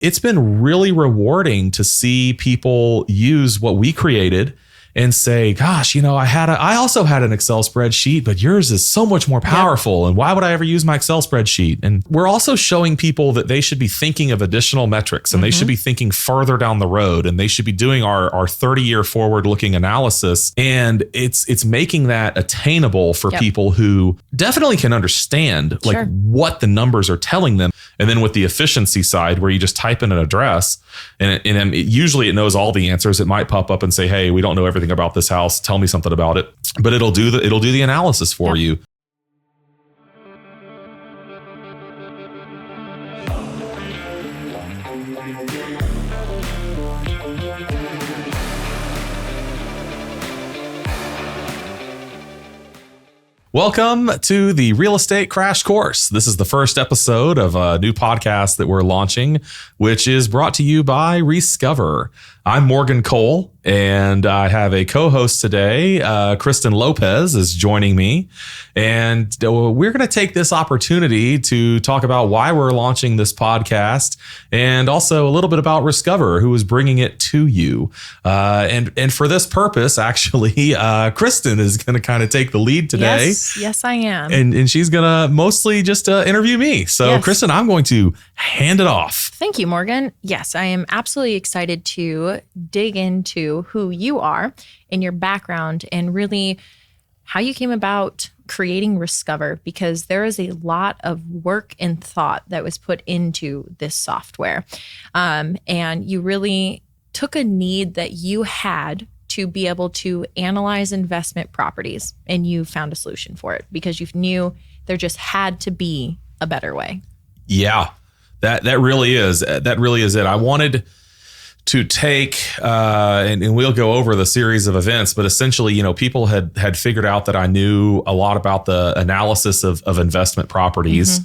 it's been really rewarding to see people use what we created and say, gosh, I also had an Excel spreadsheet, but yours is so much more powerful. And why would I ever use my Excel spreadsheet? And we're also showing people that they should be thinking of additional metrics, and they should be thinking further down the road, and they should be doing our 30-year forward-looking analysis. And it's making that attainable for people who definitely can understand what the numbers are telling them. And then with the efficiency side, where you just type in an address and usually it knows all the answers. It might pop up and say, hey, we don't know everything about this house. Tell me something about it. But it'll do the analysis for you. Welcome to the Real Estate Crash Course. This is the first episode of a new podcast that we're launching, which is brought to you by Rescover. I'm Morgan Cole, and I have a co-host today. Kristen Lopez is joining me, and we're going to take this opportunity to talk about why we're launching this podcast, and also a little bit about Rescover, who is bringing it to you. And for this purpose, actually, Kristen is going to kind of take the lead today. Yes, I am. And she's going to mostly just interview me. So, Kristen, I'm going to hand it off. Thank you, Morgan. Yes, I am absolutely excited to dig into who you are and your background and really how you came about creating Rescover, because there is a lot of work and thought that was put into this software. And you really took a need that you had to be able to analyze investment properties, and you found a solution for it because you knew there just had to be a better way. Yeah, that really is. That really is it. I wanted to take, and we'll go over the series of events, but essentially, people had figured out that I knew a lot about the analysis of investment properties.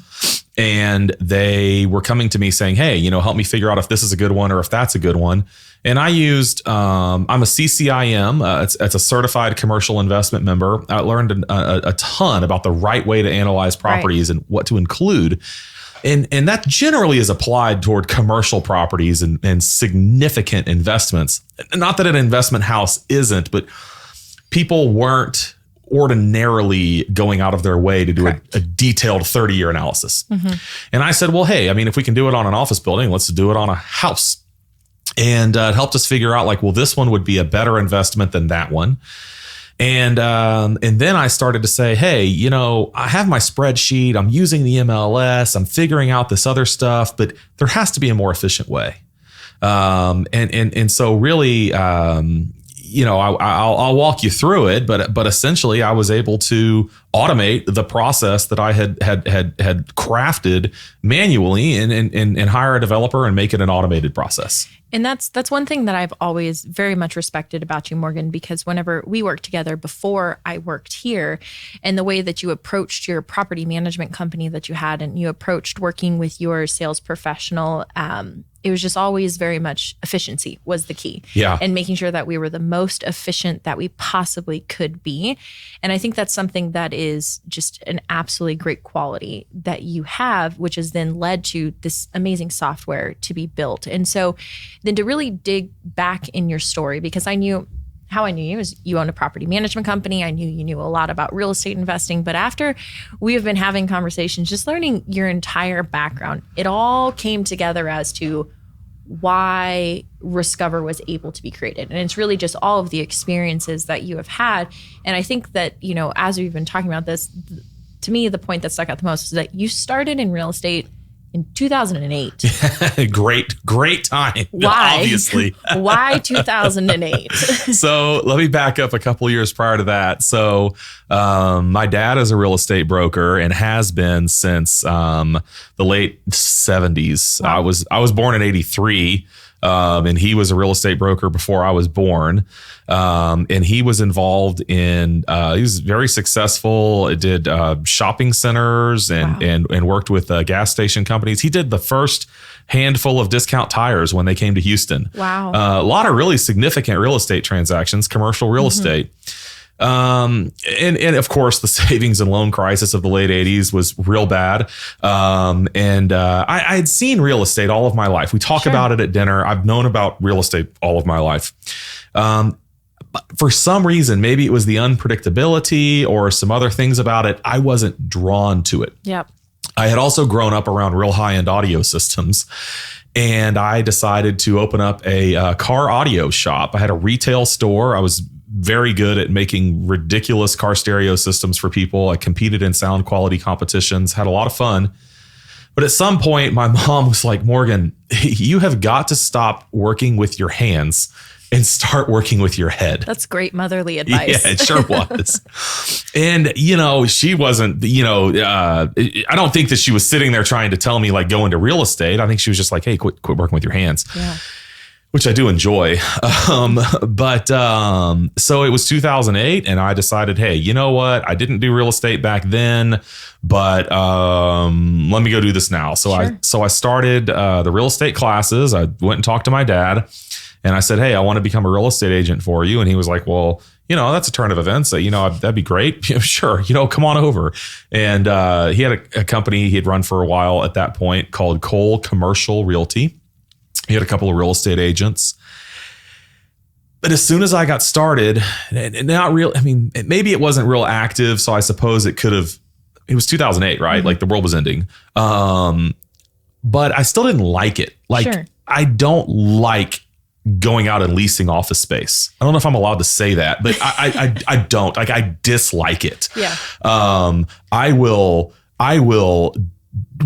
And they were coming to me saying, hey, help me figure out if this is a good one or if that's a good one. And I used, I'm a CCIM. It's a certified commercial investment member. I learned a ton about the right way to analyze properties and what to include. And that generally is applied toward commercial properties and significant investments. Not that an investment house isn't, but people weren't ordinarily going out of their way to do a detailed 30-year analysis. And I said, well, hey, if we can do it on an office building, let's do it on a house. And it helped us figure out this one would be a better investment than that one. And then I started to say, hey, I have my spreadsheet, I'm using the MLS, I'm figuring out this other stuff, but there has to be a more efficient way. And so really, I'll walk you through it, but essentially I was able to automate the process that I had crafted manually and hire a developer and make it an automated process. And that's one thing that I've always very much respected about you, Morgan, because whenever we worked together before I worked here, and the way that you approached your property management company that you had, and you approached working with your sales professional, it was just always very much efficiency was the key. Yeah. And making sure that we were the most efficient that we possibly could be. And I think that's something that is just an absolutely great quality that you have, which has then led to this amazing software to be built. And so then to really dig back in your story, because how I knew you is you own a property management company. I knew you knew a lot about real estate investing. But after we have been having conversations, just learning your entire background, it all came together as to why Rescover was able to be created. And it's really just all of the experiences that you have had. And I think that, as we've been talking about this, to me, the point that stuck out the most is that you started in real estate in 2008. Great time. Why? Obviously. Why 2008? So let me back up a couple years prior to that. So my dad is a real estate broker and has been since the late 70s. Wow. I was born in 83. And he was a real estate broker before I was born. And he was involved in, he was very successful. It did shopping centers and worked with gas station companies. He did the first handful of Discount Tires when they came to Houston. Wow. A lot of really significant real estate transactions, commercial real estate. And of course the savings and loan crisis of the late 80s was real bad. I had seen real estate all of my life. We talk about it at dinner. I've known about real estate all of my life. But for some reason, maybe it was the unpredictability or some other things about it, I wasn't drawn to it. Yep. I had also grown up around real high-end audio systems, and I decided to open up a car audio shop. I had a retail store. I was very good at making ridiculous car stereo systems for people. I competed in sound quality competitions, had a lot of fun. But at some point, my mom was like, Morgan, you have got to stop working with your hands and start working with your head. That's great motherly advice. Yeah, it sure was. And, she wasn't, I don't think that she was sitting there trying to tell me like go into real estate. I think she was just like, hey, quit working with your hands. Yeah. Which I do enjoy. So it was 2008 and I decided, hey, you know what? I didn't do real estate back then, but let me go do this now. So I started the real estate classes. I went and talked to my dad and I said, hey, I want to become a real estate agent for you. And he was like, well, that's a turn of events. That'd be great. Sure. Come on over. And he had a company he had run for a while at that point called Cole Commercial Realty. He had a couple of real estate agents. But as soon as I got started, maybe it wasn't real active. So I suppose it was 2008, right? Mm-hmm. Like the world was ending. But I still didn't like it. I don't like going out and leasing office space. I don't know if I'm allowed to say that, but I don't. Like, I dislike it. Yeah. I will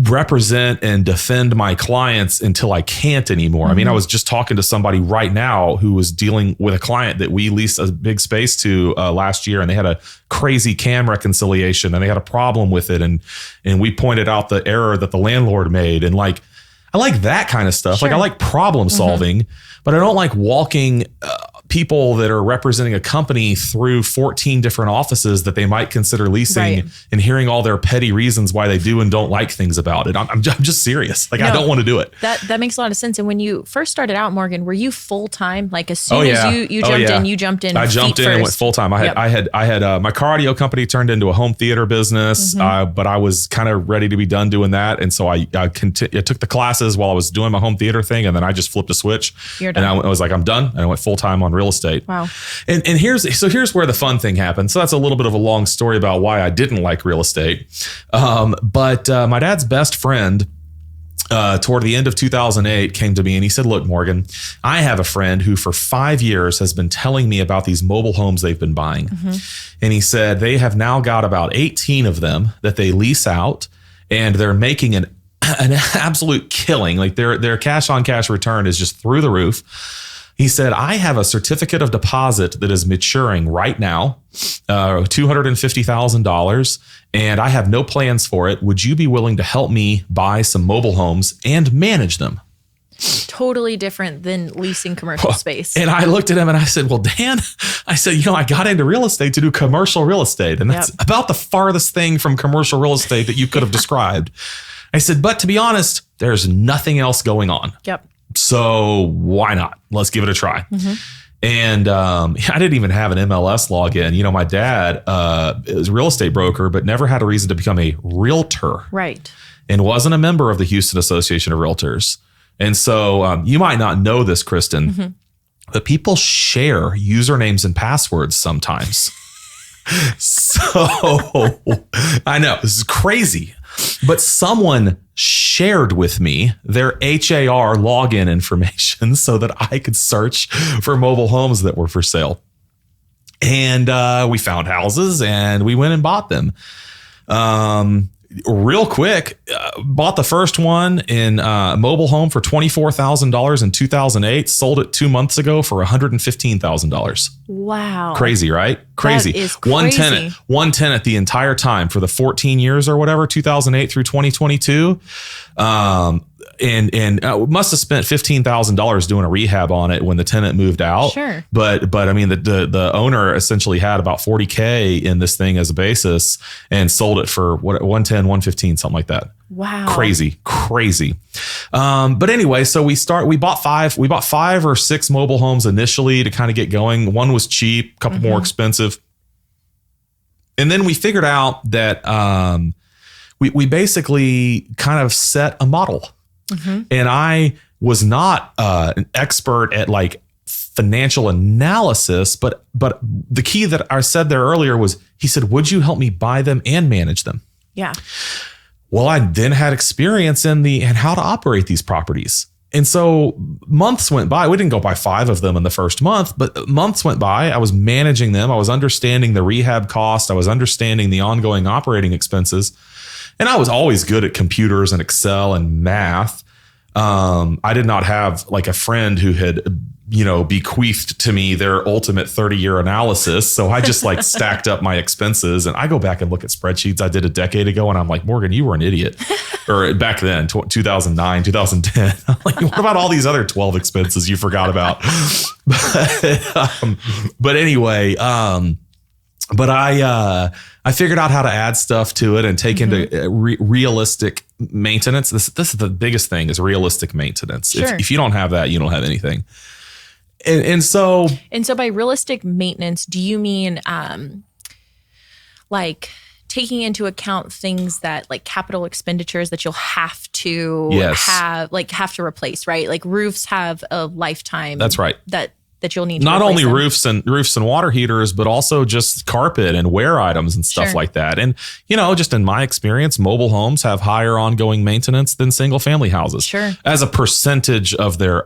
represent and defend my clients until I can't anymore. Mm-hmm. I mean, I was just talking to somebody right now who was dealing with a client that we leased a big space to last year, and they had a crazy CAM reconciliation and they had a problem with it. And we pointed out the error that the landlord made. And like, I like that kind of stuff. Sure. Like I like problem solving, but I don't like walking people that are representing a company through 14 different offices that they might consider leasing and hearing all their petty reasons why they do and don't like things about it. I'm just serious. Like, I don't want to do it. That makes a lot of sense. And when you first started out, Morgan, were you full-time? Like as soon as you jumped in. I jumped in and went full-time. I had my car audio company turned into a home theater business, but I was kind of ready to be done doing that. And so I took the classes while I was doing my home theater thing. And then I just flipped a switch. You're done. And I was like, I'm done. And I went full-time on real estate. Wow. And here's where the fun thing happened. So that's a little bit of a long story about why I didn't like real estate. But my dad's best friend, toward the end of 2008 came to me and he said, look, Morgan, I have a friend who for 5 years has been telling me about these mobile homes they've been buying. Mm-hmm. And he said, they have now got about 18 of them that they lease out and they're making an absolute killing. Like their cash on cash return is just through the roof. He said, I have a certificate of deposit that is maturing right now, $250,000, and I have no plans for it. Would you be willing to help me buy some mobile homes and manage them? Totally different than leasing commercial space. And I looked at him and I said, well, Dan, I said, I got into real estate to do commercial real estate. And that's about the farthest thing from commercial real estate that you could have described. I said, but to be honest, there's nothing else going on. Yep. So why not? Let's give it a try. Mm-hmm. And I didn't even have an MLS login. My dad is a real estate broker, but never had a reason to become a realtor. Right. And wasn't a member of the Houston Association of Realtors. And so you might not know this, Kristen, but people share usernames and passwords sometimes. So I know this is crazy, but someone shared with me their HAR login information so that I could search for mobile homes that were for sale. And we found houses and we went and bought them. Real quick, bought the first one in mobile home for $24,000 in 2008, sold it 2 months ago for $115,000. Wow. Crazy, right? Crazy. That is crazy. One tenant the entire time for the 14 years or whatever, 2008 through 2022. And must have spent $15,000 doing a rehab on it when the tenant moved out. Sure. But I mean, the owner essentially had about $40K in this thing as a basis and sold it for what, 110, 115, something like that. Wow. Crazy. But anyway, so we bought 5 or 6 mobile homes initially to kind of get going. One was cheap, a couple more expensive. And then we figured out that we basically kind of set a model. And I was not an expert at like financial analysis, but the key that I said there earlier was, he said, would you help me buy them and manage them? Yeah. Well, I then had experience in how to operate these properties. And so months went by. We didn't go buy 5 of them in the first month, but months went by. I was managing them. I was understanding the rehab cost. I was understanding the ongoing operating expenses. And I was always good at computers and Excel and math. I did not have like a friend who had, bequeathed to me their ultimate 30-year analysis. So I just like stacked up my expenses, and I go back and look at spreadsheets I did a decade ago, and I'm like, Morgan, you were an idiot. Or back then, 2009, 2010. I'm like, what about all these other 12 expenses you forgot about? But anyway, but I figured out how to add stuff to it and take into realistic maintenance. This is the biggest thing, is realistic maintenance. Sure. If you don't have that, you don't have anything. And so by realistic maintenance, do you mean like taking into account things that like capital expenditures that you'll have to have to replace, right? Like roofs have a lifetime. That's right. That you'll need to not only them. roofs and water heaters, but also just carpet and wear items and stuff like that. And, just in my experience, mobile homes have higher ongoing maintenance than single family houses. Sure. As a percentage of their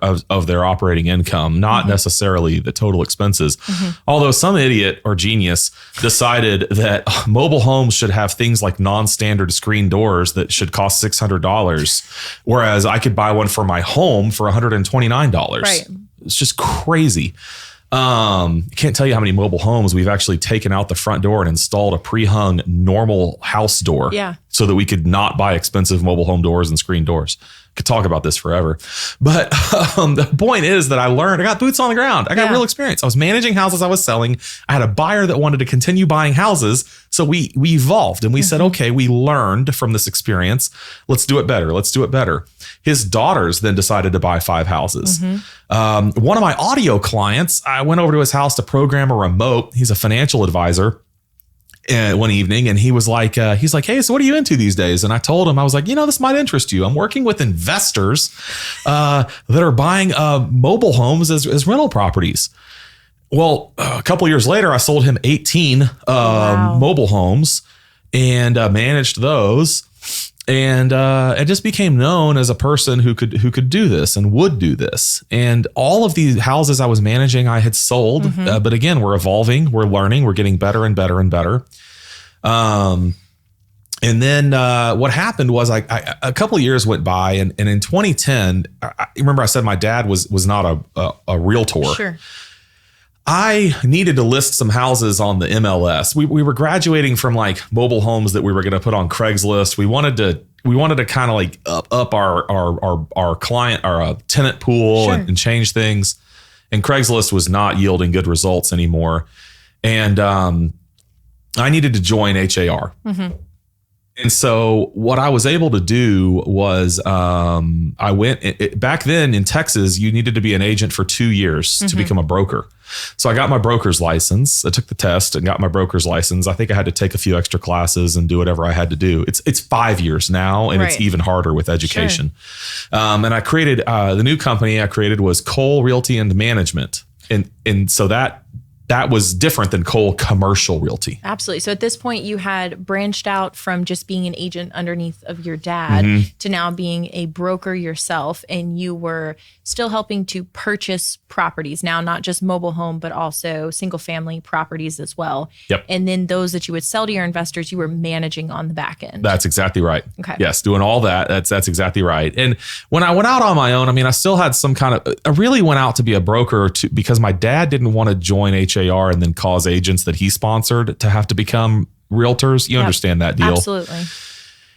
operating income, not necessarily the total expenses. Although some idiot or genius decided that mobile homes should have things like non-standard screen doors that should cost $600, whereas I could buy one for my home for $129. Right. It's just crazy. Can't tell you how many mobile homes we've actually taken out the front door and installed a pre-hung normal house door, so that we could not buy expensive mobile home doors and screen doors. Could talk about this forever. But the point is that I got boots on the ground. I got real experience. I was managing houses I was selling. I had a buyer that wanted to continue buying houses. So we evolved and we said, okay, we learned from this experience. Let's do it better. Let's do it better. His daughters then decided to buy 5 houses. One of my audio clients, I went over to his house to program a remote. He's a financial advisor. One evening, and he was like, hey, so what are you into these days? And I told him, I was like, this might interest you. I'm working with investors that are buying mobile homes as rental properties. Well, a couple of years later, I sold him 18 mobile homes and managed those. And it just became known as a person who could do this and would do this. And all of these houses I was managing, I had sold. But again, we're evolving, we're learning, we're getting better and better and better. And then what happened was a couple of years went by, and in 2010, I remember I said my dad was not a realtor. Sure. I needed to list some houses on the MLS. We were graduating from like mobile homes that we were going to put on Craigslist. We wanted to kind of like up our client, our tenant pool and change things. And Craigslist was not yielding good results anymore. And I needed to join HAR. And so what I was able to do was I went back then in Texas, you needed to be an agent for 2 years to become a broker. So I got my broker's license. I took the test and got my broker's license. I think I had to take a few extra classes and do whatever I had to do. It's 5 years now, and it's even harder with education. Sure. And I created the new company I created was Cole Realty and Management. And so that was different than Cole Commercial Realty. Absolutely. So at this point, you had branched out from just being an agent underneath of your dad to now being a broker yourself, and you were still helping to purchase properties now, not just mobile home, but also single family properties as well. Yep. And then those that you would sell to your investors, you were managing on the back end. That's exactly right. Okay. Yes, doing all that. That's exactly right. And when I went out on my own, I mean, I still had some kind of, I really went out to be a broker because my dad didn't want to join HAR and then cause agents that he sponsored to have to become realtors. You understand that deal. Absolutely.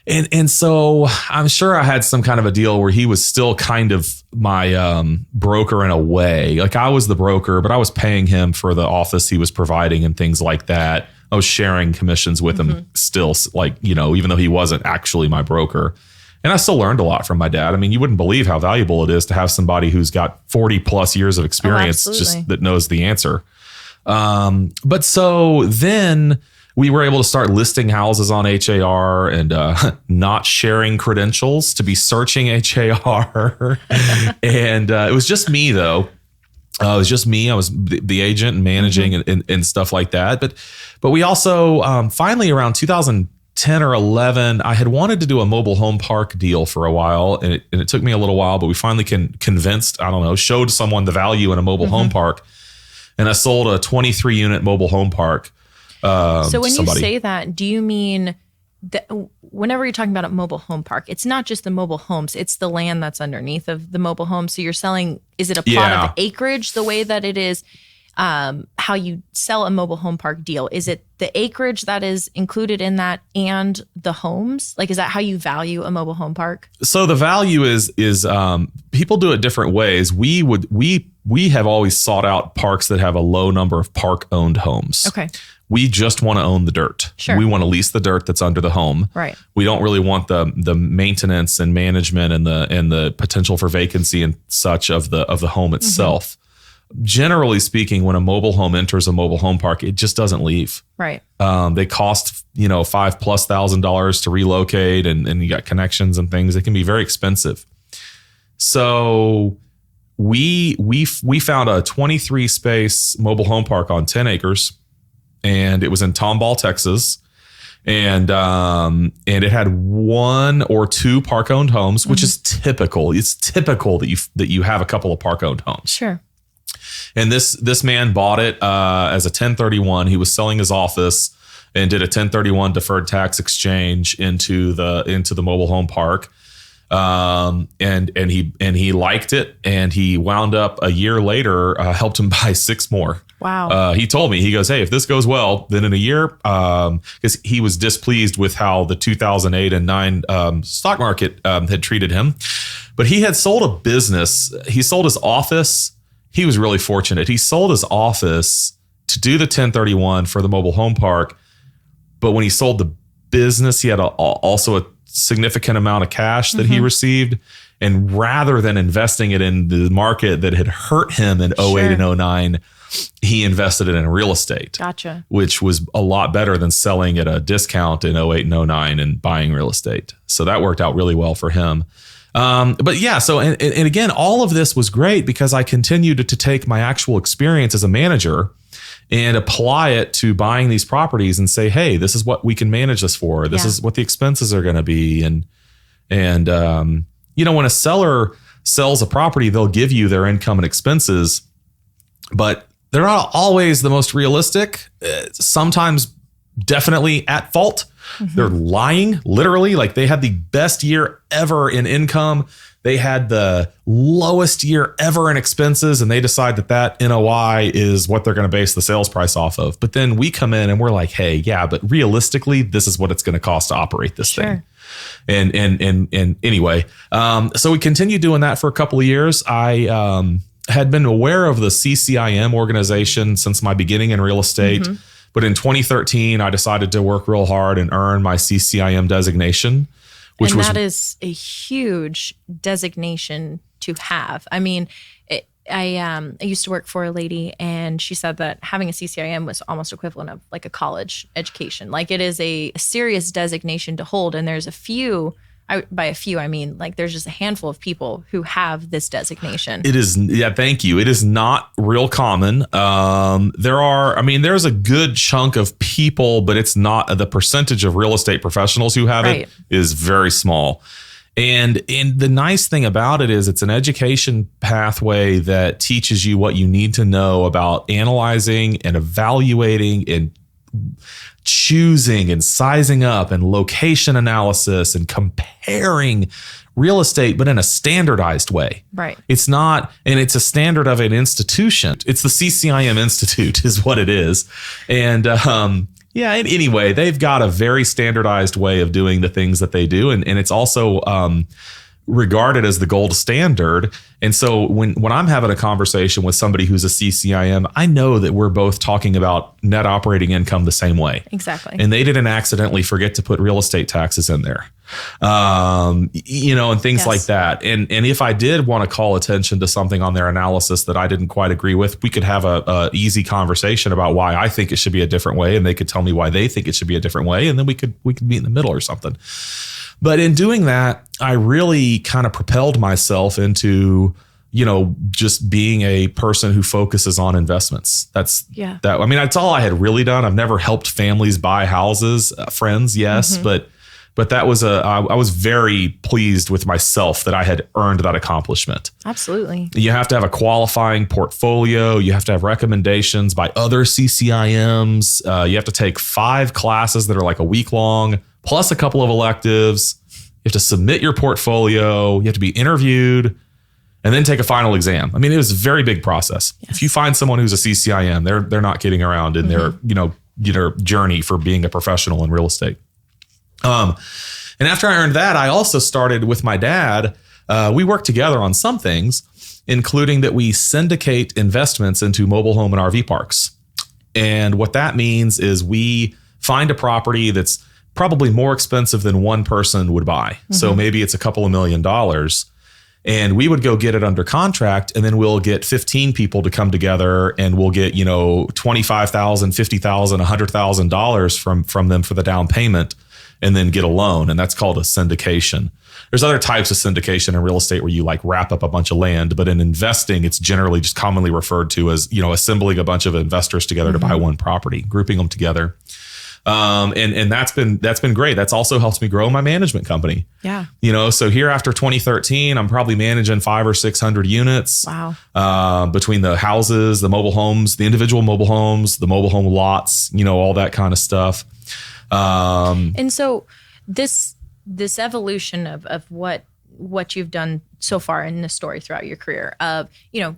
And so I'm sure I had some kind of a deal where he was still kind of my broker in a way. Like I was the broker, but I was paying him for the office he was providing and things like that. I was sharing commissions with him still, like, even though he wasn't actually my broker. And I still learned a lot from my dad. I mean, you wouldn't believe how valuable it is to have somebody who's got 40 plus years of experience just that knows the answer. But so then we were able to start listing houses on HAR and not sharing credentials to be searching HAR. And it was just me, though. It was just me. I was the agent and managing and stuff like that. But we also finally around 2010 or 11, I had wanted to do a mobile home park deal for a while. And it took me a little while, but we finally convinced, showed someone the value in a mobile home park. And I sold a 23 unit mobile home park. So when you say that, do you mean that whenever you're talking about a mobile home park, it's not just the mobile homes, it's the land that's underneath of the mobile home. So you're selling, is it a plot of acreage the way that it is how you sell a mobile home park deal? Is it the acreage that is included in that and the homes? Like, is that how you value a mobile home park? So the value is people do it different ways. We have always sought out parks that have a low number of park owned homes. Okay. We just want to own the dirt. Sure. We want to lease the dirt that's under the home. Right. We don't really want the maintenance and management and the potential for vacancy and such of the home itself. Generally speaking, when a mobile home enters a mobile home park, it just doesn't leave. Right. They cost, $5,000+ to relocate and you got connections and things. It can be very expensive. So we found a 23 space mobile home park on 10 acres. And it was in Tomball, Texas, and it had 1 or 2 park-owned homes, which is typical. It's typical that you have a couple of park-owned homes. Sure. And this man bought it as a 1031. He was selling his office and did a 1031 deferred tax exchange into the mobile home park. And he liked it, and he wound up a year later helped him buy 6 more. Wow. He told me, he goes, hey, if this goes well, then in a year, because he was displeased with how the 2008 and 9 stock market had treated him. But he had sold a business. He sold his office. He was really fortunate. He sold his office to do the 1031 for the mobile home park. But when he sold the business, he had also a significant amount of cash that he received. And rather than investing it in the market that had hurt him in 08 and 09, he invested it in real estate. Gotcha. Which was a lot better than selling at a discount in 08 and 09 and buying real estate. So that worked out really well for him. But yeah, so, and again, all of this was great because I continued to take my actual experience as a manager and apply it to buying these properties and say, hey, this is what we can manage this for. This is what the expenses are going to be. And when a seller sells a property, they'll give you their income and expenses, but they're not always the most realistic. Sometimes definitely at fault. They're lying, literally. Like, they had the best year ever in income. They had the lowest year ever in expenses, and they decide that NOI is what they're going to base the sales price off of. But then we come in and we're like, hey, yeah, but realistically, this is what it's going to cost to operate this thing. And anyway, so we continued doing that for a couple of years. I had been aware of the CCIM organization since my beginning in real estate. But in 2013, I decided to work real hard and earn my CCIM designation, that is a huge designation to have. I mean, I used to work for a lady, and she said that having a CCIM was almost equivalent of like a college education. Like, it is a serious designation to hold, and there's a few. By a few, I mean, like, there's just a handful of people who have this designation. It is. Yeah. Thank you. It is not real common. There's a good chunk of people, but it's not, the percentage of real estate professionals who have it is very small. And the nice thing about it is it's an education pathway that teaches you what you need to know about analyzing and evaluating and choosing and sizing up and location analysis and comparing real estate, but in a standardized way. Right. It's not, and it's a standard of an institution. It's the CCIM Institute is what it is. And anyway, they've got a very standardized way of doing the things that they do. And it's also regarded as the gold standard. And so when I'm having a conversation with somebody who's a CCIM, I know that we're both talking about net operating income the same way. Exactly. And they didn't accidentally forget to put real estate taxes in there. And things Yes. like that. And if I did want to call attention to something on their analysis that I didn't quite agree with, we could have a easy conversation about why I think it should be a different way, and they could tell me why they think it should be a different way, and then we could meet in the middle or something. But in doing that, I really kind of propelled myself into, just being a person who focuses on investments. That's all I had really done. I've never helped families buy houses, friends, yes, but that was I was very pleased with myself that I had earned that accomplishment. Absolutely. You have to have a qualifying portfolio. You have to have recommendations by other CCIMs. You have to take 5 classes that are like a week long, plus a couple of electives. You have to submit your portfolio. You have to be interviewed, and then take a final exam. I mean, it was a very big process. Yes. If you find someone who's a CCIM, they're not kidding around in their journey for being a professional in real estate. And after I earned that, I also started with my dad. We worked together on some things, including that we syndicate investments into mobile home and RV parks. And what that means is we find a property that's probably more expensive than one person would buy. Mm-hmm. So maybe it's a couple of $1 million. And we would go get it under contract, and then we'll get 15 people to come together, and we'll get, $25,000, $50,000, $100,000 from them for the down payment, and then get a loan. And that's called a syndication. There's other types of syndication in real estate where you like wrap up a bunch of land, but in investing, it's generally just commonly referred to as, assembling a bunch of investors together to buy one property, grouping them together. And that's been great. That's also helped me grow my management company. Yeah. So here after 2013, I'm probably managing 500 or 600 units. Wow. Between the houses, the mobile homes, the individual mobile homes, the mobile home lots, all that kind of stuff. And so this evolution of what you've done so far in this story throughout your career of,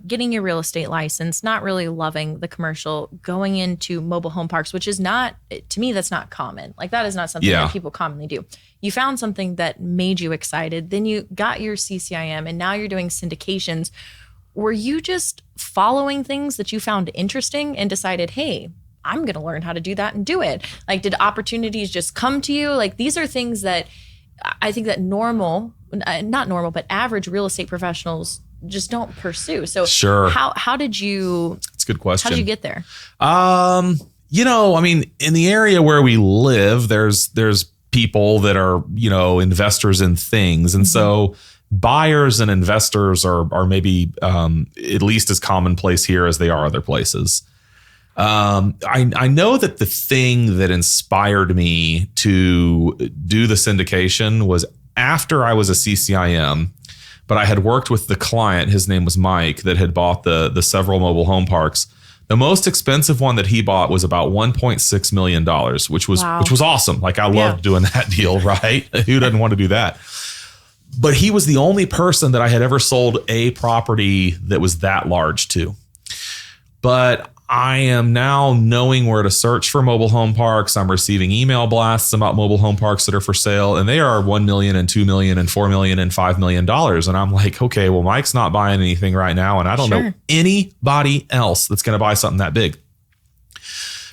getting your real estate license, not really loving the commercial, going into mobile home parks, which is not, to me, that's not common. Like that is not something that people commonly do. You found something that made you excited. Then you got your CCIM, and now you're doing syndications. Were you just following things that you found interesting and decided, hey, I'm going to learn how to do that and do it? Like, did opportunities just come to you? Like, these are things that I think that not normal, but average real estate professionals just don't pursue. So sure. How did you? That's a good question. How did you get there? In the area where we live, there's people that are, investors in things. And so buyers and investors are maybe at least as commonplace here as they are other places. I know that the thing that inspired me to do the syndication was after I was a CCIM, but I had worked with the client. His name was Mike, that had bought the several mobile home parks. The most expensive one that he bought was about $1.6 million, which was awesome. Like I loved doing that deal, right? Who doesn't want to do that? But he was the only person that I had ever sold a property that was that large to. But I am now knowing where to search for mobile home parks. I'm receiving email blasts about mobile home parks that are for sale, and they are $1 million and $2 million and $4 million and $5 million. And I'm like, okay, well, Mike's not buying anything right now, and I don't know anybody else that's going to buy something that big.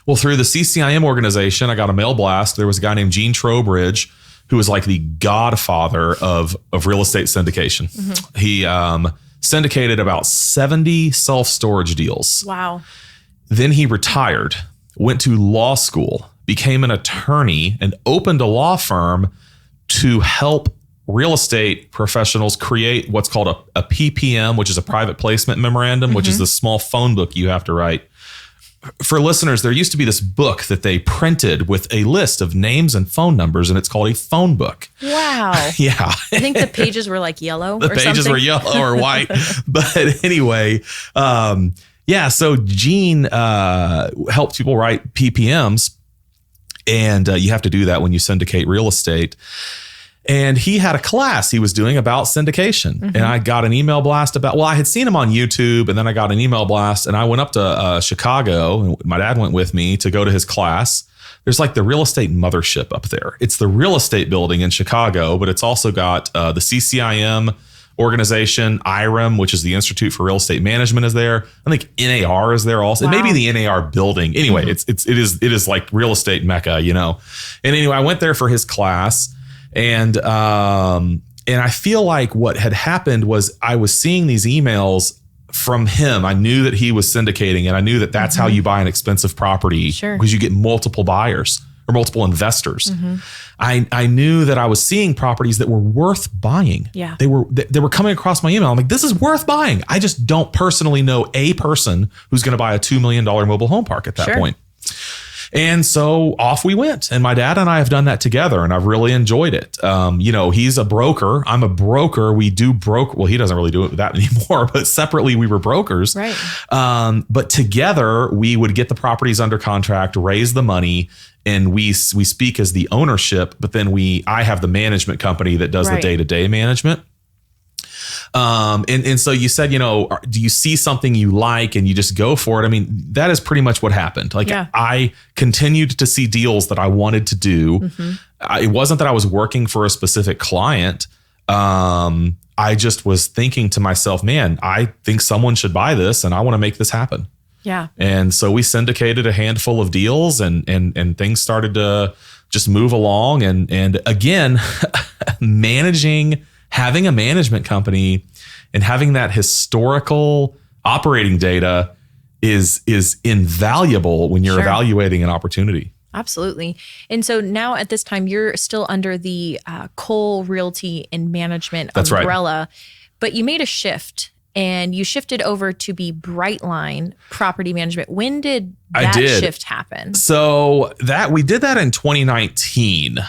Well, through the CCIM organization, I got a mail blast. There was a guy named Gene Trowbridge, who was like the godfather of real estate syndication. Mm-hmm. He syndicated about 70 self-storage deals. Wow. Then he retired, went to law school, became an attorney, and opened a law firm to help real estate professionals create what's called a PPM, which is a private placement memorandum, which is the small phone book you have to write. For listeners, there used to be this book that they printed with a list of names and phone numbers, and it's called a phone book. Wow. Yeah. I think the pages were like yellow or something. The pages were yellow or white. But anyway, so Gene helped people write PPMs, and you have to do that when you syndicate real estate. And he had a class he was doing about syndication. And I got an email blast I had seen him on YouTube, and then I got an email blast, and I went up to Chicago, and my dad went with me to go to his class. There's like the real estate mothership up there. It's the real estate building in Chicago, but it's also got the CCIM organization, IREM, which is the Institute for Real Estate Management, is there. I think NAR is there also. Wow. It may be the NAR building. Anyway, it is like real estate mecca, And anyway, I went there for his class, And I feel like what had happened was I was seeing these emails from him. I knew that he was syndicating, and I knew that that's how you buy an expensive property, because you get multiple buyers or multiple investors. I knew that I was seeing properties that were worth buying. Yeah. They were coming across my email. I'm like, this is worth buying. I just don't personally know a person who's going to buy a $2 million mobile home park at that point. And so off we went. And my dad and I have done that together, and I've really enjoyed it. He's a broker. I'm a broker. We do broker. Well, he doesn't really do that anymore, but separately we were brokers. Right. But together we would get the properties under contract, raise the money, and we speak as the ownership, but then I have the management company that does the day-to-day management. And so you said, do you see something you like and you just go for it? I mean, that is pretty much what happened. Like I continued to see deals that I wanted to do. It wasn't that I was working for a specific client. I just was thinking to myself, man, I think someone should buy this and I want to make this happen. Yeah. And so we syndicated a handful of deals, and things started to just move along. And again, having a management company and having that historical operating data is invaluable when you're evaluating an opportunity. Absolutely. And so now at this time, you're still under the Cole Realty and Management umbrella, but you made a shift and you shifted over to be Brightline Property Management. When did that shift happen? So we did that in 2019,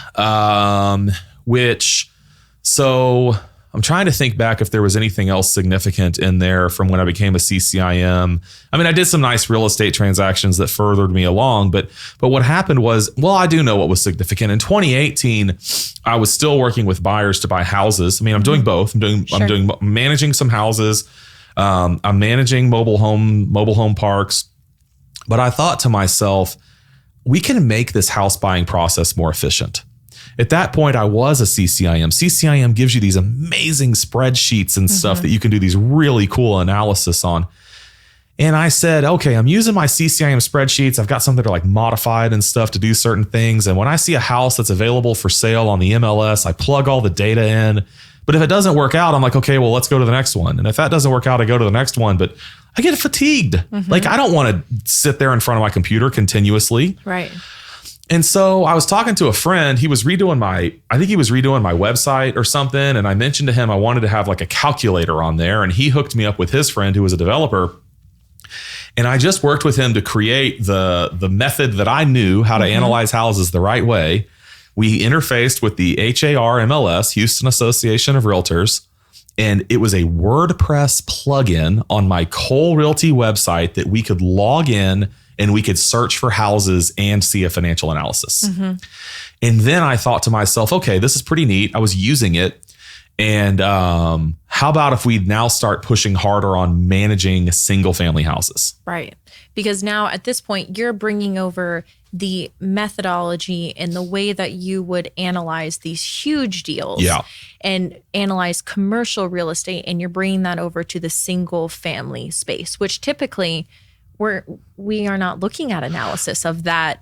So I'm trying to think back if there was anything else significant in there from when I became a CCIM. I mean, I did some nice real estate transactions that furthered me along, but what happened was, I do know what was significant. In 2018, I was still working with buyers to buy houses. I mean, I'm doing both. I'm managing some houses. I'm managing mobile home parks. But I thought to myself, we can make this house buying process more efficient. At that point, I was a CCIM. CCIM gives you these amazing spreadsheets and stuff that you can do these really cool analysis on. And I said, okay, I'm using my CCIM spreadsheets. I've got some that are like modified and stuff to do certain things. And when I see a house that's available for sale on the MLS, I plug all the data in. But if it doesn't work out, I'm like, okay, well, let's go to the next one. And if that doesn't work out, I go to the next one. But I get fatigued. Like, I don't want to sit there in front of my computer continuously. Right. And so I was talking to a friend. He was redoing my website or something. And I mentioned to him I wanted to have like a calculator on there. And he hooked me up with his friend who was a developer. And I just worked with him to create the method that I knew how to analyze houses the right way. We interfaced with the HAR MLS, Houston Association of Realtors. And it was a WordPress plugin on my Cole Realty website that we could log in and we could search for houses and see a financial analysis. And then I thought to myself, okay, this is pretty neat. I was using it. And how about if we now start pushing harder on managing single family houses? Right. Because now at this point, you're bringing over the methodology and the way that you would analyze these huge deals and analyze commercial real estate. And you're bringing that over to the single family space, which typically we are not looking at analysis of that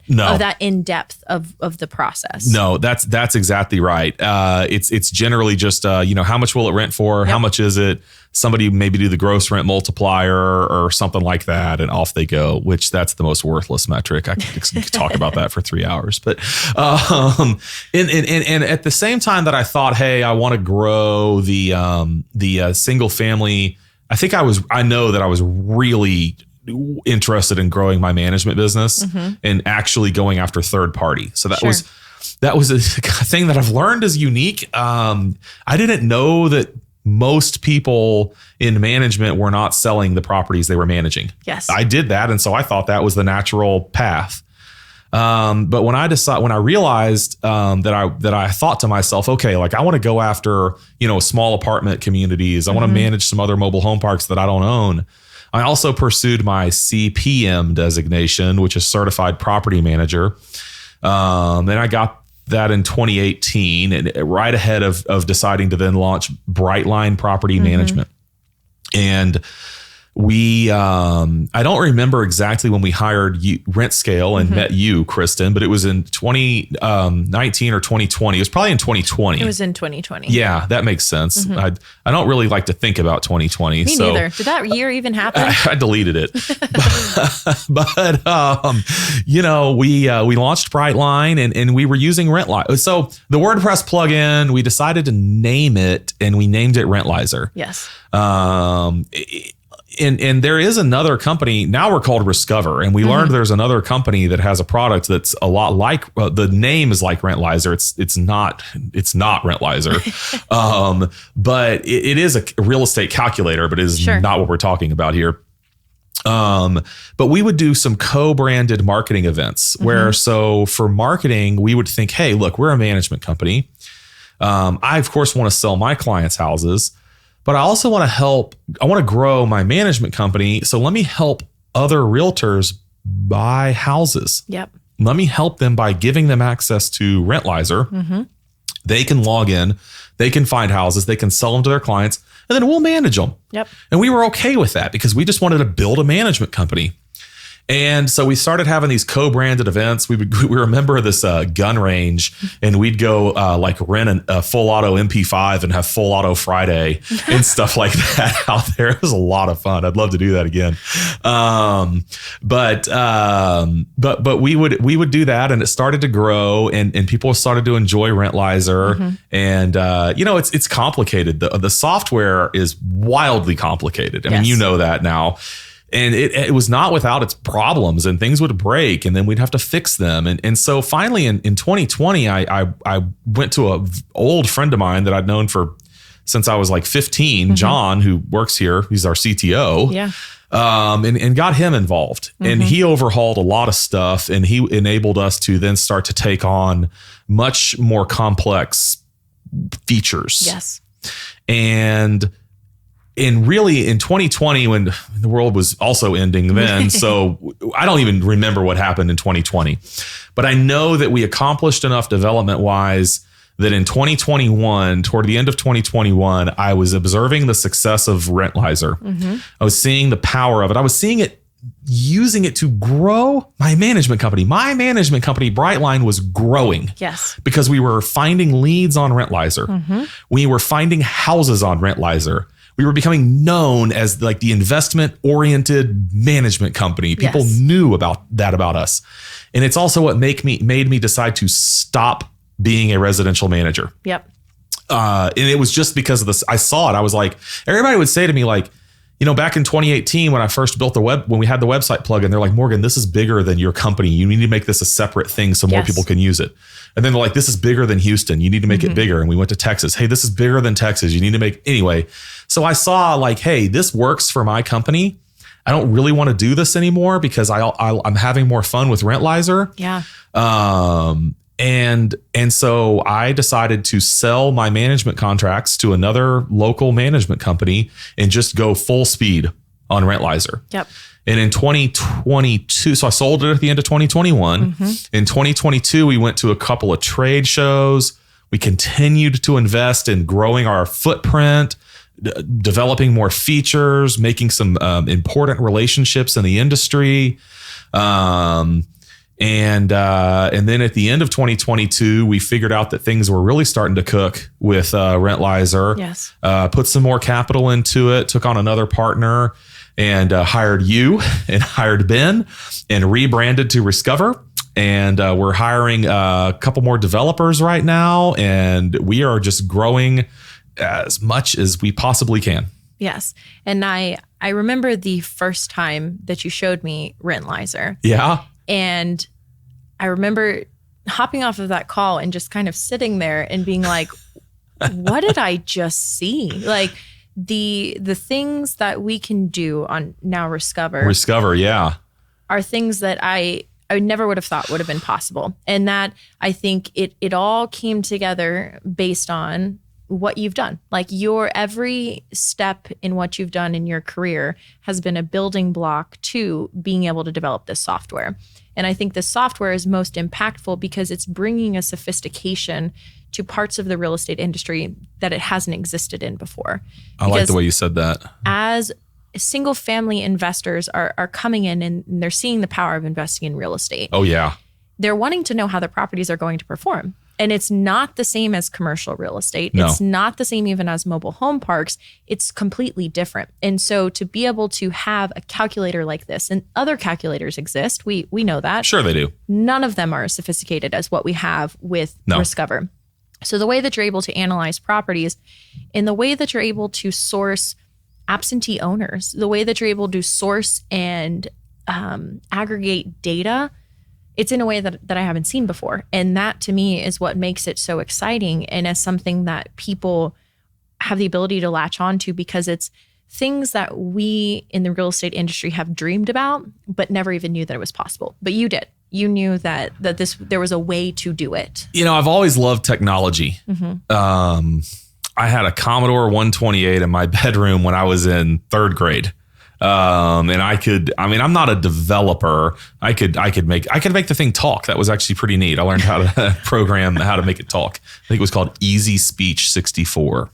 in depth of the process. No, that's exactly right. It's generally just how much will it rent for? How much is it? Somebody maybe do the gross rent multiplier or something like that, and off they go. Which that's the most worthless metric. I could talk about that for 3 hours. But and at the same time that I thought, hey, I want to grow the single family. I know that I was really interested in growing my management business and actually going after third party. So that was a thing that I've learned is unique. I didn't know that most people in management were not selling the properties they were managing. Yes. I did that. And so I thought that was the natural path. But when I realized that I thought to myself, okay, like I want to go after, small apartment communities. I want to manage some other mobile home parks that I don't own. I also pursued my CPM designation, which is Certified Property Manager. And I got that in 2018, and right ahead of deciding to then launch Brightline Property Management. And I don't remember exactly when we hired Rent Scale and met you, Kristen, but it was in 2019 or 2020. It was probably in 2020. It was in 2020. Yeah, that makes sense. I don't really like to think about 2020. Me neither. Did that year even happen? I deleted it. but we launched Brightline and we were using Rentlyzer. So the WordPress plugin, we decided to name it, and we named it Rentlyzer. Yes. And there is another company, now we're called Riscover, and we learned there's another company that has a product that's a lot like, the name is like Rentlyzer. It's not Rentlyzer. But it is a real estate calculator, but it is not what we're talking about here. But we would do some co-branded marketing events where, so for marketing, we would think, hey, look, we're a management company. I of course want to sell my clients' houses, but I also want to grow my management company. So let me help other realtors buy houses. Yep. Let me help them by giving them access to Rentlyzer. They can log in, they can find houses, they can sell them to their clients, and then we'll manage them. Yep. And we were okay with that because we just wanted to build a management company. And so we started having these co-branded events. We were a member of this gun range, and we'd go rent a full auto MP5 and have full auto Friday and stuff like that out there. It was a lot of fun. I'd love to do that again. But we would do that, and it started to grow, and people started to enjoy Rentlyzer. And it's complicated. The software is wildly complicated. I mean, you know that now. And it was not without its problems, and things would break, and then we'd have to fix them. And so finally in 2020, I went to an old friend of mine that I'd known since I was like 15, John, who works here. He's our CTO. Yeah. And got him involved. And he overhauled a lot of stuff, and he enabled us to then start to take on much more complex features. Yes. And really in 2020, when the world was also ending then, so I don't even remember what happened in 2020, but I know that we accomplished enough development wise that in 2021, toward the end of 2021, I was observing the success of Rentlyzer. I was seeing the power of it. I was seeing it, using it to grow my management company. My management company, Brightline, was growing. Yes. Because we were finding leads on Rentlyzer. We were finding houses on Rentlyzer. We were becoming known as like the investment-oriented management company. People knew about us. And it's also what made me decide to stop being a residential manager. Yep. And it was just because of this. I saw it. I was like, everybody would say to me like, back in 2018, when I first built when we had the website plugin, they're like, Morgan, this is bigger than your company. You need to make this a separate thing so more people can use it. And then they're like, this is bigger than Houston. You need to make it bigger. And we went to Texas. Hey, this is bigger than Texas. You need to make, anyway. So I saw like, hey, this works for my company. I don't really want to do this anymore because I'm having more fun with Rentlyzer. Yeah. And so I decided to sell my management contracts to another local management company and just go full speed on Rentlyzer. Yep. And in 2022, so I sold it at the end of 2021. In 2022, we went to a couple of trade shows. We continued to invest in growing our footprint, developing more features, making some important relationships in the industry. And then at the end of 2022, we figured out that things were really starting to cook with Rentlyzer. Yes. Put some more capital into it, took on another partner, and hired you and hired Ben and rebranded to Riscover. And we're hiring a couple more developers right now, and we are just growing as much as we possibly can. Yes. And I remember the first time that you showed me Rentlyzer. Yeah. And I remember hopping off of that call and just kind of sitting there and being like, what did I just see? Like the things that we can do on now Riscover, yeah, are things that I never would have thought would have been possible. And that I think it all came together based on what you've done. Like your every step in what you've done in your career has been a building block to being able to develop this software. And I think this software is most impactful because it's bringing a sophistication to parts of the real estate industry that it hasn't existed in before. I like the way you said that. As single family investors are coming in and they're seeing the power of investing in real estate. Oh, yeah. They're wanting to know how their properties are going to perform. And it's not the same as commercial real estate. No. It's not the same even as mobile home parks. It's completely different. And so to be able to have a calculator like this, and other calculators exist, we know that. Sure they do. None of them are as sophisticated as what we have with Discover. So the way that you're able to analyze properties, and the way that you're able to source absentee owners, the way that you're able to source and aggregate data, it's in a way that I haven't seen before. And that to me is what makes it so exciting, and as something that people have the ability to latch on to, because it's things that we in the real estate industry have dreamed about, but never even knew that it was possible. But you did. You knew that there was a way to do it. I've always loved technology. I had a Commodore 128 in my bedroom when I was in third grade. And I'm not a developer. I could make the thing talk. That was actually pretty neat. I learned how to program how to make it talk. I think it was called Easy Speech 64.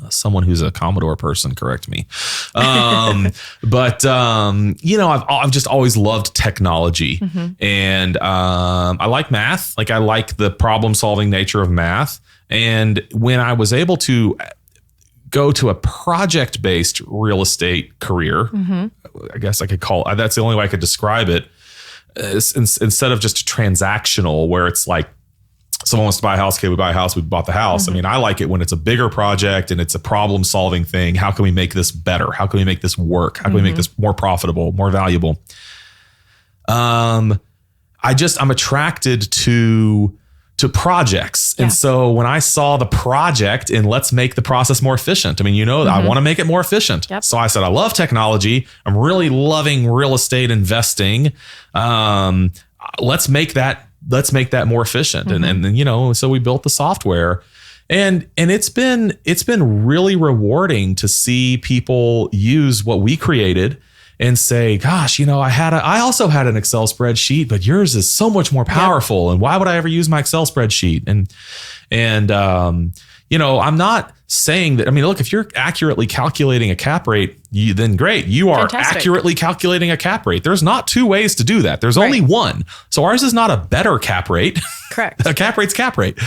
Someone who's a Commodore person, correct me. But I've just always loved technology, and I like math. Like, I like the problem solving nature of math. And when I was able to go to a project-based real estate career, I guess I could call it, that's the only way I could describe it, instead of just transactional, where it's like someone wants to buy a house, okay, we buy a house, we bought the house. I mean, I like it when it's a bigger project and it's a problem-solving thing. How can we make this better? How can we make this work? How can we make this more profitable, more valuable? I'm attracted to projects. Yeah. And so when I saw the project in let's make the process more efficient, I want to make it more efficient. Yep. So I said, I love technology. I'm really loving real estate investing. Let's make that more efficient. And so we built the software, and it's been really rewarding to see people use what we created and say, gosh, I also had an Excel spreadsheet, but yours is so much more powerful. Yep. And why would I ever use my Excel spreadsheet? And I'm not saying that, look, if you're accurately calculating a cap rate, then great. You are accurately calculating a cap rate. There's not two ways to do that. There's only one. So ours is not a better cap rate. Correct. A cap rate's cap rate.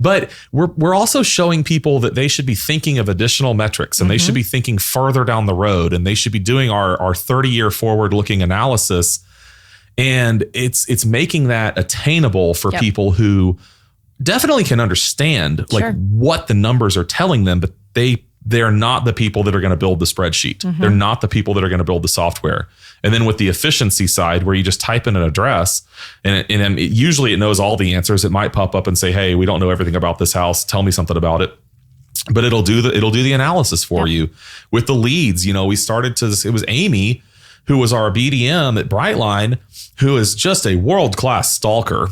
But we're also showing people that they should be thinking of additional metrics, and they should be thinking further down the road, and they should be doing our 30-year forward-looking analysis. And it's making that attainable for people who definitely can understand what the numbers are telling them, but they're not the people that are going to build the spreadsheet. They're not the people that are going to build the software. And then with the efficiency side, where you just type in an address and usually it knows all the answers. It might pop up and say, hey, we don't know everything about this house. Tell me something about it. But it'll do the analysis for you. With the leads, it was Amy, who was our BDM at Brightline, who is just a world-class stalker.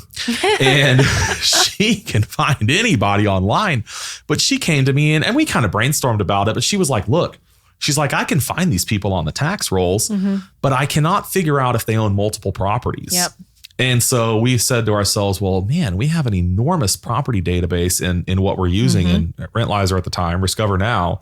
And she can find anybody online. But she came to me and we kind of brainstormed about it. But she was like, look, I can find these people on the tax rolls, but I cannot figure out if they own multiple properties. Yep. And so we said to ourselves, well, man, we have an enormous property database in what we're using in Rentlizer at the time, Discover now.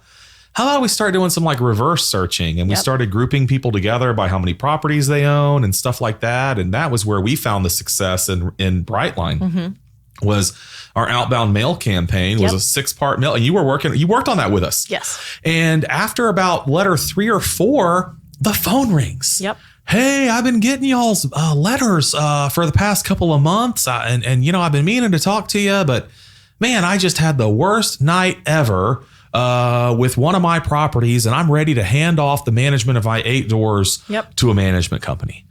How about we start doing some like reverse searching, and we started grouping people together by how many properties they own and stuff like that. And that was where we found the success in Brightline. Was our outbound mail campaign was a 6-part mail, and you worked on that with us. Yes. And after about letter 3 or 4, the phone rings. Yep. Hey, I've been getting y'all's letters for the past couple of months. And I've been meaning to talk to you, but man, I just had the worst night ever with one of my properties, and I'm ready to hand off the management of my 8 doors to a management company.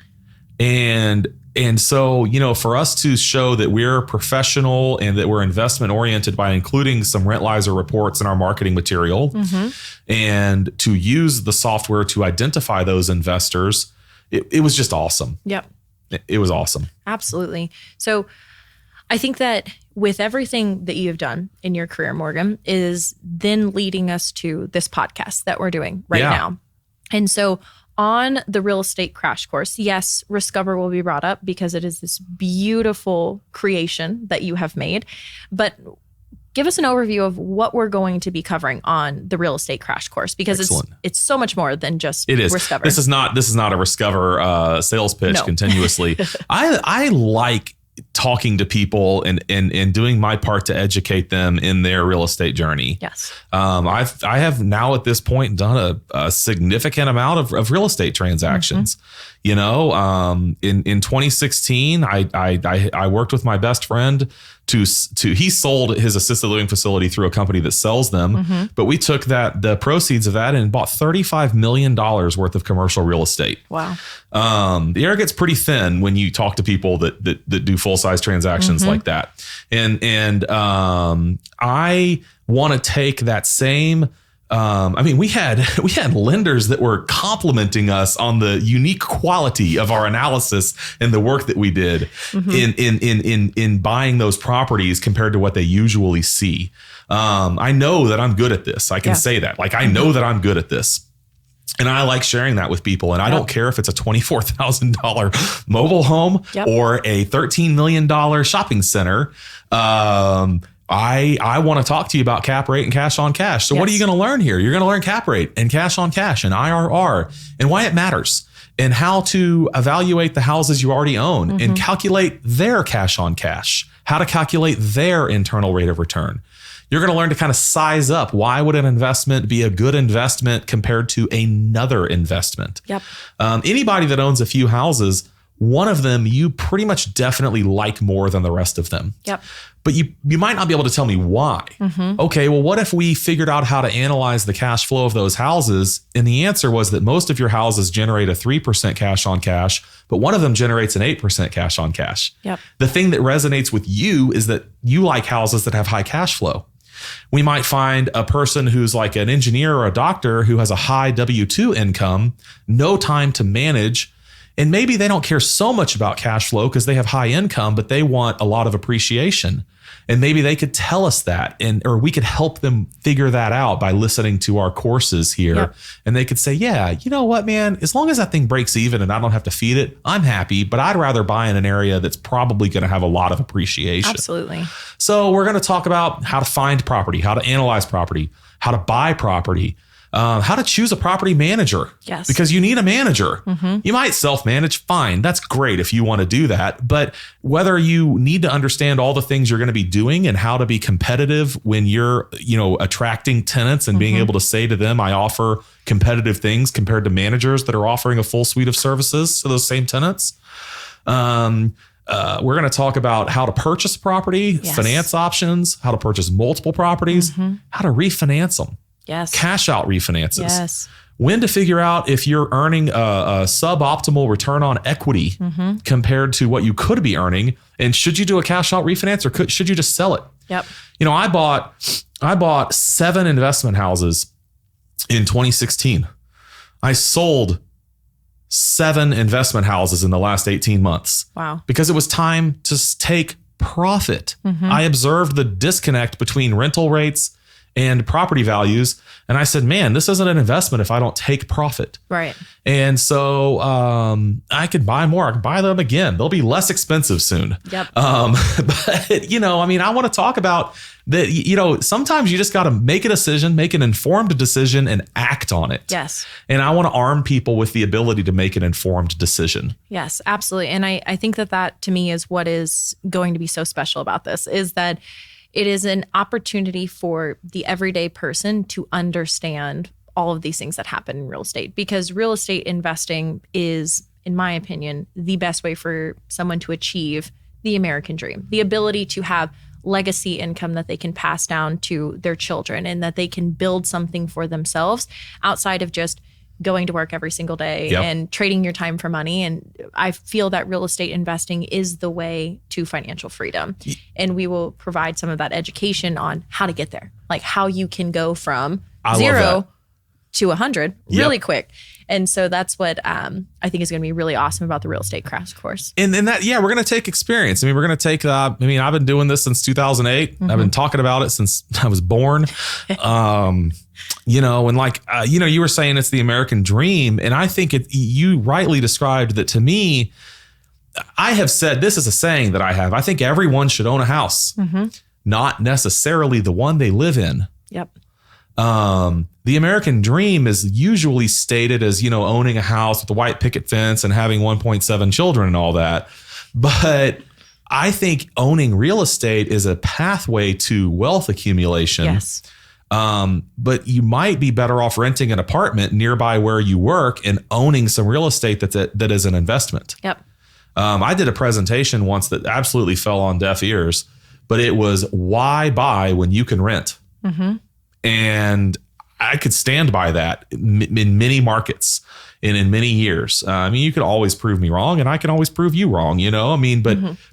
And so, for us to show that we're professional and that we're investment oriented by including some Rentlizer reports in our marketing material and to use the software to identify those investors, it was just awesome. Yep. It was awesome. Absolutely. So I think that with everything that you have done in your career, Morgan, is then leading us to this podcast that we're doing right now. And so on the real estate crash course, yes, Discover will be brought up because it is this beautiful creation that you have made. But give us an overview of what we're going to be covering on the Real Estate Crash Course, because it's so much more than just Riskover. This is not a Riskover sales pitch continuously. I like talking to people and doing my part to educate them in their real estate journey. Yes. I have now at this point done a significant amount of real estate transactions. You know, in 2016, I worked with my best friend to he sold his assisted living facility through a company that sells them, but we took the proceeds of that and bought $35 million worth of commercial real estate. Wow. The air gets pretty thin when you talk to people that do full size transactions like that. And I want to take that same, we had lenders that were complimenting us on the unique quality of our analysis and the work that we did in buying those properties compared to what they usually see. I know that I'm good at this. I can say that. Like, I know that I'm good at this. And I like sharing that with people. And I don't care if it's a $24,000 mobile home or a $13 million shopping center. I want to talk to you about cap rate and cash on cash. So what are you going to learn here? You're going to learn cap rate and cash on cash and IRR and why it matters and how to evaluate the houses you already own and calculate their cash on cash, how to calculate their internal rate of return. You're going to learn to kind of size up why would an investment be a good investment compared to another investment. Yep. Anybody that owns a few houses, one of them you pretty much definitely like more than the rest of them. Yep. But you might not be able to tell me why. Okay, well, what if we figured out how to analyze the cash flow of those houses? And the answer was that most of your houses generate a 3% cash on cash, but one of them generates an 8% cash on cash. Yep. The thing that resonates with you is that you like houses that have high cash flow. We might find a person who's like an engineer or a doctor who has a high W-2 income, no time to manage, and maybe they don't care so much about cash flow because they have high income, but they want a lot of appreciation. And maybe they could tell us that, or we could help them figure that out by listening to our courses here. Yep. And they could say, yeah, you know what, man, as long as that thing breaks even and I don't have to feed it, I'm happy, but I'd rather buy in an area that's probably going to have a lot of appreciation. Absolutely. So we're going to talk about how to find property, how to analyze property, how to buy property, how to choose a property manager. Yes. Because you need a manager. You might self-manage. Fine. That's great if you want to do that. But whether you need to understand all the things you're going to be doing and how to be competitive when you're, attracting tenants and being able to say to them, I offer competitive things compared to managers that are offering a full suite of services to those same tenants. We're going to talk about how to purchase a property, finance options, how to purchase multiple properties, how to refinance them. Yes. Cash out refinances. Yes. When to figure out if you're earning a suboptimal return on equity compared to what you could be earning. And should you do a cash out refinance or should you just sell it? Yep. I bought 7 investment houses in 2016. I sold 7 investment houses in the last 18 months. Wow. Because it was time to take profit. I observed the disconnect between rental rates and property values. And I said, man, this isn't an investment if I don't take profit. Right. And so I could buy more. I can buy them again. They'll be less expensive soon. Yep. But, I want to talk about that. Sometimes you just got to make a decision, make an informed decision and act on it. Yes. And I want to arm people with the ability to make an informed decision. Yes, absolutely. And I think that to me is what is going to be so special about this is that it is an opportunity for the everyday person to understand all of these things that happen in real estate, because real estate investing is, in my opinion, the best way for someone to achieve the American dream, the ability to have legacy income that they can pass down to their children and that they can build something for themselves outside of just going to work every single day and trading your time for money. And I feel that real estate investing is the way to financial freedom. And we will provide some of that education on how to get there, like how you can go from 0 to 100 really quick. And so that's what I think is going to be really awesome about the Real Estate Crash Course. And that, we're going to take experience. We're going to take, I've been doing this since 2008. I've been talking about it since I was born. You were saying it's the American dream. And I think you rightly described that to me. I have said, this is a saying that I have. I think everyone should own a house. not necessarily the one they live in. Yep. The American dream is usually stated as, owning a house with a white picket fence and having 1.7 children and all that. But I think owning real estate is a pathway to wealth accumulation. Yes. But you might be better off renting an apartment nearby where you work and owning some real estate that is an investment. Yep. I did a presentation once that absolutely fell on deaf ears, but it was why buy when you can rent. Mm-hmm. And I could stand by that in many markets and in many years. You could always prove me wrong and I can always prove you wrong,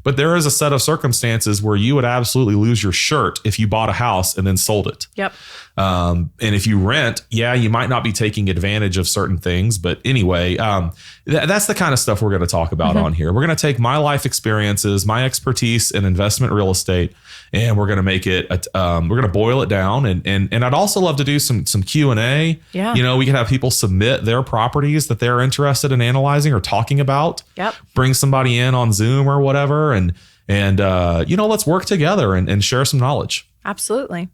but there is a set of circumstances where you would absolutely lose your shirt if you bought a house and then sold it. Yep. And if you rent, you might not be taking advantage of certain things. But anyway, that's the kind of stuff we're going to talk about on here. We're going to take my life experiences, my expertise in investment real estate, and we're going to make it, we're going to boil it down. And I'd also love to do some Q&A. Yeah. We can have people submit their properties that they're interested in analyzing or talking about. Yep. Bring somebody in on Zoom or whatever. And let's work together and share some knowledge. Absolutely.